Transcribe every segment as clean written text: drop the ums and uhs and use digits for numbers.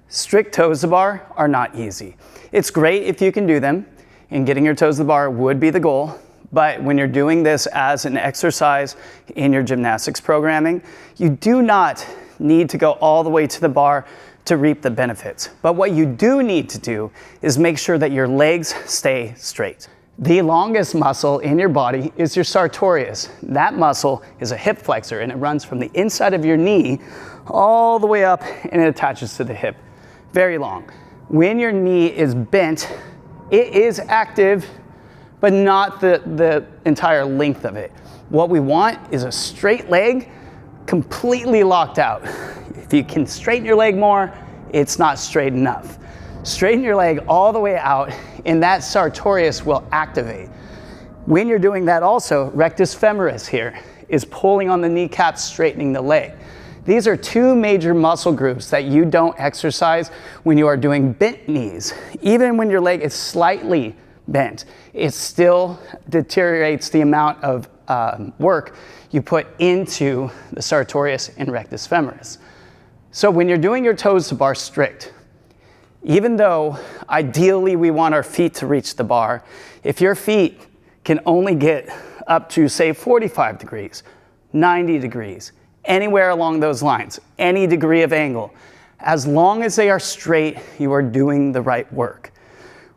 Strict toes to bar are not easy. It's great if you can do them, and getting your toes to the bar would be the goal, but when you're doing this as an exercise in your gymnastics programming, you do not need to go all the way to the bar to reap the benefits. But what you do need to do is make sure that your legs stay straight. The longest muscle in your body is your sartorius. That muscle is a hip flexor, and it runs from the inside of your knee all the way up, and it attaches to the hip. Very long. When your knee is bent, it is active, but not the entire length of it. What we want is a straight leg, completely locked out. If you can straighten your leg more, it's not straight enough. Straighten your leg all the way out, and that sartorius will activate. When you're doing that also, rectus femoris here is pulling on the kneecap, straightening the leg. These are two major muscle groups that you don't exercise when you are doing bent knees. Even when your leg is slightly bent, it still deteriorates the amount of work you put into the sartorius and rectus femoris. So when you're doing your toes to bar strict, even though ideally we want our feet to reach the bar, if your feet can only get up to, say, 45 degrees, 90 degrees, anywhere along those lines, any degree of angle, as long as they are straight, you are doing the right work.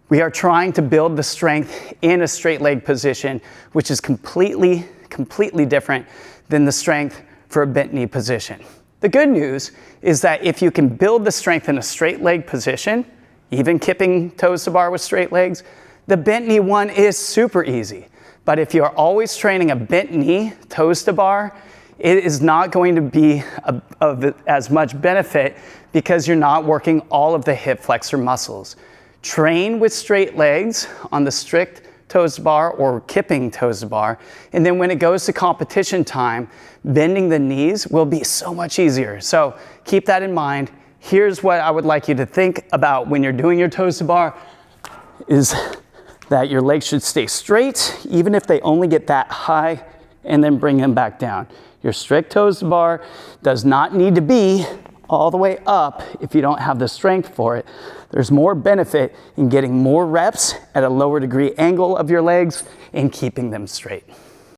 We are trying to build the strength in a straight leg position, which is completely different than the strength for a bent knee position. The good news is that if you can build the strength in a straight leg position, even kipping toes to bar with straight legs, the bent knee one is super easy. But if you are always training a bent knee, toes to bar, it is not going to be of as much benefit because you're not working all of the hip flexor muscles. Train with straight legs on the strict toes to bar or kipping toes to bar, and then when it goes to competition time, bending the knees will be so much easier. So keep that in mind. Here's what I would like you to think about when you're doing your toes to bar is that your legs should stay straight, even if they only get that high, and then bring them back down. Your strict toes to bar does not need to be all the way up if you don't have the strength for it. There's more benefit in getting more reps at a lower degree angle of your legs and keeping them straight.